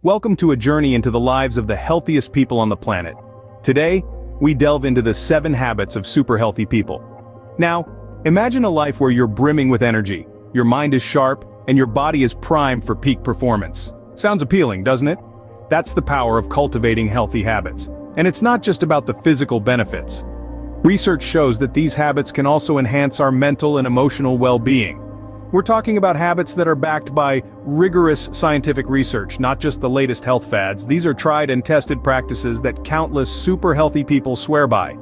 Welcome to a journey into the lives of the healthiest people on the planet. Today, we delve into the 7 habits of super healthy people. Now, imagine a life where you're brimming with energy, your mind is sharp, and your body is primed for peak performance. Sounds appealing, doesn't it? That's the power of cultivating healthy habits. And it's not just about the physical benefits. Research shows that these habits can also enhance our mental and emotional well-being. We're talking about habits that are backed by rigorous scientific research, not just the latest health fads. These are tried and tested practices that countless super healthy people swear by.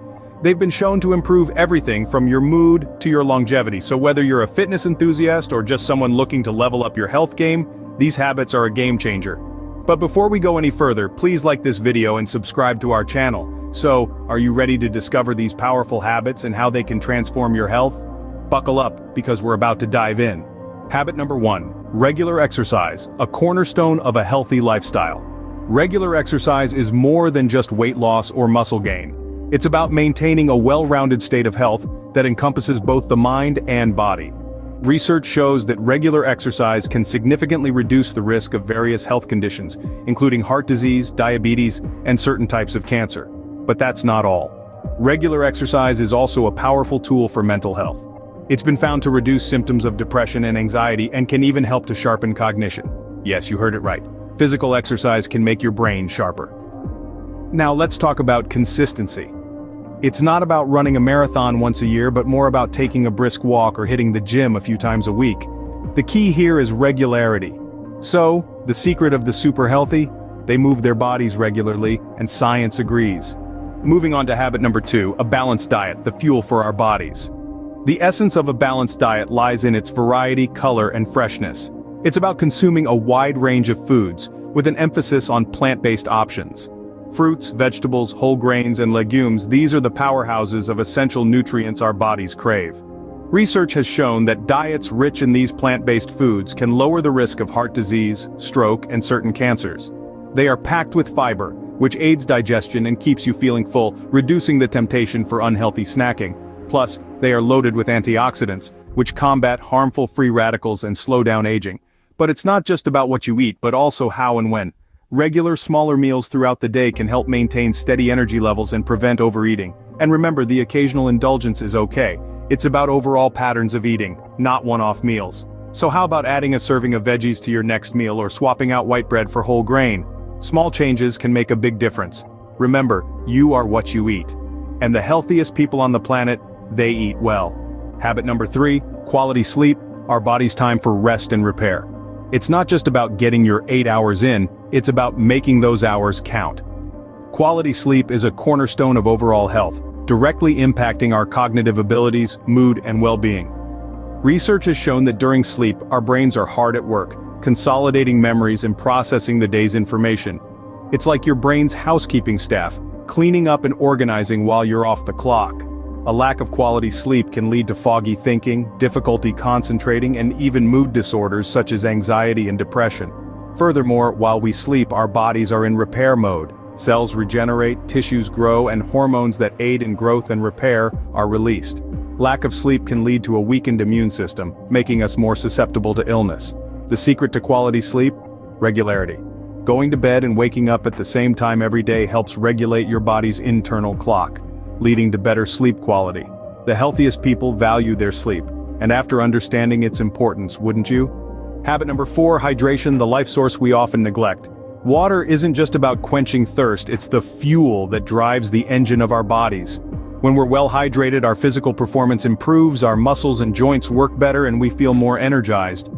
They've been shown to improve everything from your mood to your longevity. So whether you're a fitness enthusiast or just someone looking to level up your health game, these habits are a game changer. But before we go any further, please like this video and subscribe to our channel. So, are you ready to discover these powerful habits and how they can transform your health? Buckle up, because we're about to dive in. Habit number 1, regular exercise, a cornerstone of a healthy lifestyle. Regular exercise is more than just weight loss or muscle gain. It's about maintaining a well-rounded state of health that encompasses both the mind and body. Research shows that regular exercise can significantly reduce the risk of various health conditions, including heart disease, diabetes, and certain types of cancer. But that's not all. Regular exercise is also a powerful tool for mental health. It's been found to reduce symptoms of depression and anxiety and can even help to sharpen cognition. Yes, you heard it right. Physical exercise can make your brain sharper. Now let's talk about consistency. It's not about running a marathon once a year, but more about taking a brisk walk or hitting the gym a few times a week. The key here is regularity. So, the secret of the super healthy? They move their bodies regularly, and science agrees. Moving on to habit number 2, a balanced diet, the fuel for our bodies. The essence of a balanced diet lies in its variety, color, and freshness. It's about consuming a wide range of foods, with an emphasis on plant-based options. Fruits, vegetables, whole grains, and legumes, these are the powerhouses of essential nutrients our bodies crave. Research has shown that diets rich in these plant-based foods can lower the risk of heart disease, stroke, and certain cancers. They are packed with fiber, which aids digestion and keeps you feeling full, reducing the temptation for unhealthy snacking. Plus, they are loaded with antioxidants, which combat harmful free radicals and slow down aging. But it's not just about what you eat, but also how and when. Regular, smaller meals throughout the day can help maintain steady energy levels and prevent overeating. And remember, the occasional indulgence is okay. It's about overall patterns of eating, not one-off meals. So how about adding a serving of veggies to your next meal or swapping out white bread for whole grain? Small changes can make a big difference. Remember, you are what you eat. And the healthiest people on the planet, they eat well. Habit number 3, quality sleep, our body's time for rest and repair. It's not just about getting your 8 hours in, it's about making those hours count. Quality sleep is a cornerstone of overall health, directly impacting our cognitive abilities, mood, and well-being. Research has shown that during sleep, our brains are hard at work, consolidating memories and processing the day's information. It's like your brain's housekeeping staff, cleaning up and organizing while you're off the clock. A lack of quality sleep can lead to foggy thinking, difficulty concentrating, and even mood disorders such as anxiety and depression. Furthermore, while we sleep, our bodies are in repair mode. Cells regenerate, tissues grow, and hormones that aid in growth and repair are released. Lack of sleep can lead to a weakened immune system, making us more susceptible to illness. The secret to quality sleep? Regularity. Going to bed and waking up at the same time every day helps regulate your body's internal clock, leading to better sleep quality. The healthiest people value their sleep, and after understanding its importance, wouldn't you? Habit number 4, hydration, the life source we often neglect. Water isn't just about quenching thirst, it's the fuel that drives the engine of our bodies. When we're well hydrated, our physical performance improves, our muscles and joints work better, and we feel more energized.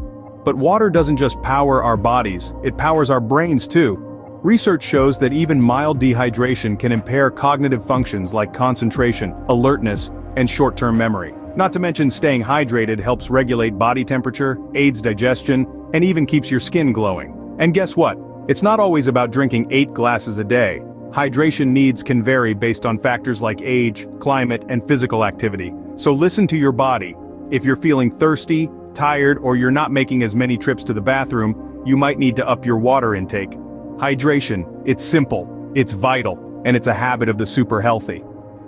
But water doesn't just power our bodies, it powers our brains too. Research shows that even mild dehydration can impair cognitive functions like concentration, alertness, and short-term memory. Not to mention staying hydrated helps regulate body temperature, aids digestion, and even keeps your skin glowing. And guess what? It's not always about drinking 8 glasses a day. Hydration needs can vary based on factors like age, climate, and physical activity. So listen to your body. If you're feeling thirsty, tired, or you're not making as many trips to the bathroom, you might need to up your water intake. Hydration, it's simple, it's vital, and it's a habit of the super healthy.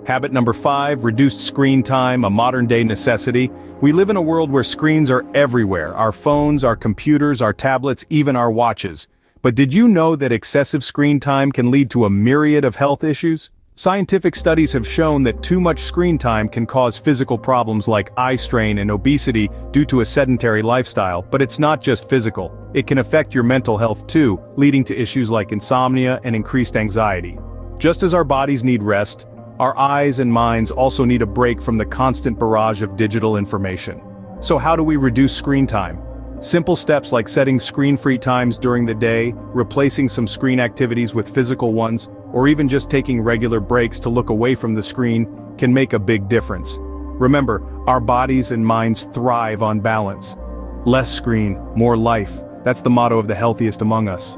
Habit number 5, reduced screen time, a modern-day necessity. We live in a world where screens are everywhere, our phones, our computers, our tablets, even our watches. But did you know that excessive screen time can lead to a myriad of health issues? Scientific studies have shown that too much screen time can cause physical problems like eye strain and obesity due to a sedentary lifestyle, but it's not just physical. It can affect your mental health too, leading to issues like insomnia and increased anxiety. Just as our bodies need rest, our eyes and minds also need a break from the constant barrage of digital information. So how do we reduce screen time? Simple steps like setting screen-free times during the day, replacing some screen activities with physical ones, or even just taking regular breaks to look away from the screen can make a big difference. Remember, our bodies and minds thrive on balance. Less screen, more life. That's the motto of the healthiest among us.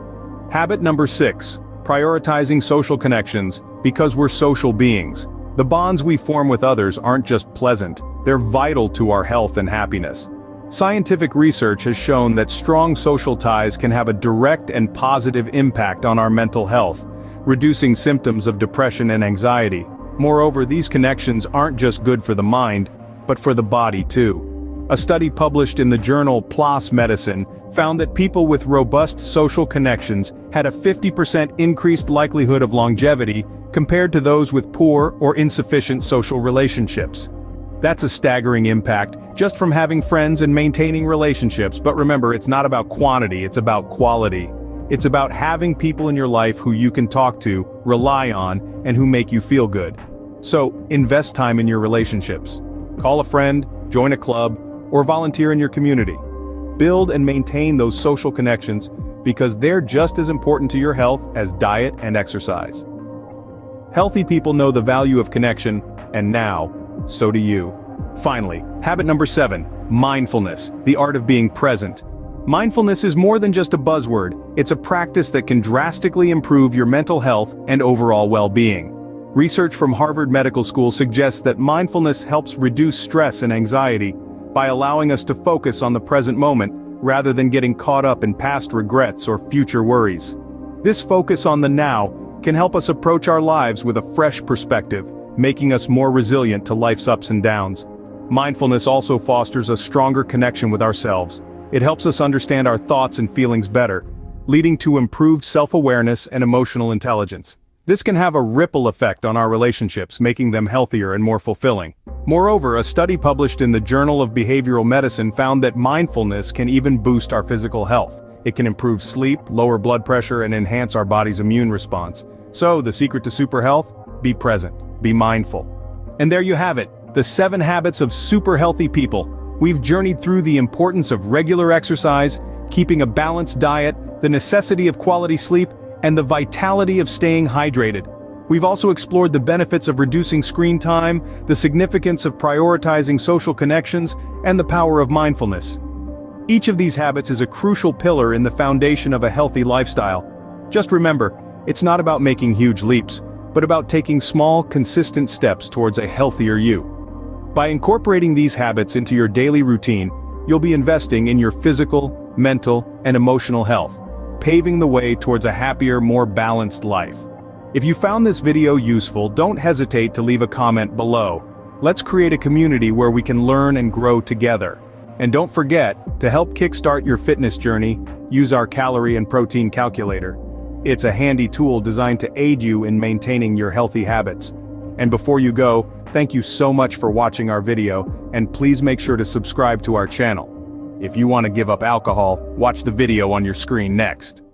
Habit number 6, prioritizing social connections, because we're social beings. The bonds we form with others aren't just pleasant, they're vital to our health and happiness. Scientific research has shown that strong social ties can have a direct and positive impact on our mental health, reducing symptoms of depression and anxiety. Moreover, these connections aren't just good for the mind, but for the body too. A study published in the journal PLOS Medicine found that people with robust social connections had a 50% increased likelihood of longevity compared to those with poor or insufficient social relationships. That's a staggering impact, just from having friends and maintaining relationships. But remember, it's not about quantity, it's about quality. It's about having people in your life who you can talk to, rely on, and who make you feel good. So, invest time in your relationships. Call a friend, join a club, or volunteer in your community. Build and maintain those social connections, because they're just as important to your health as diet and exercise. Healthy people know the value of connection, and now, so do you. Finally, habit number 7, mindfulness, the art of being present. Mindfulness is more than just a buzzword, it's a practice that can drastically improve your mental health and overall well-being. Research from Harvard Medical School suggests that mindfulness helps reduce stress and anxiety by allowing us to focus on the present moment rather than getting caught up in past regrets or future worries. This focus on the now can help us approach our lives with a fresh perspective, making us more resilient to life's ups and downs. Mindfulness also fosters a stronger connection with ourselves. It helps us understand our thoughts and feelings better, leading to improved self-awareness and emotional intelligence. This can have a ripple effect on our relationships, making them healthier and more fulfilling. Moreover, a study published in the Journal of Behavioral Medicine found that mindfulness can even boost our physical health. It can improve sleep, lower blood pressure, and enhance our body's immune response. So, the secret to super health? Be present. Be mindful. And there you have it, the 7 habits of super healthy people. We've journeyed through the importance of regular exercise, keeping a balanced diet, the necessity of quality sleep, and the vitality of staying hydrated. We've also explored the benefits of reducing screen time, the significance of prioritizing social connections, and the power of mindfulness. Each of these habits is a crucial pillar in the foundation of a healthy lifestyle. Just remember, it's not about making huge leaps, but about taking small, consistent steps towards a healthier you. By incorporating these habits into your daily routine, you'll be investing in your physical, mental, and emotional health, paving the way towards a happier, more balanced life. If you found this video useful, don't hesitate to leave a comment below. Let's create a community where we can learn and grow together. And don't forget, to help kickstart your fitness journey, use our calorie and protein calculator. It's a handy tool designed to aid you in maintaining your healthy habits. And before you go, thank you so much for watching our video, and please make sure to subscribe to our channel. If you want to give up alcohol, watch the video on your screen next.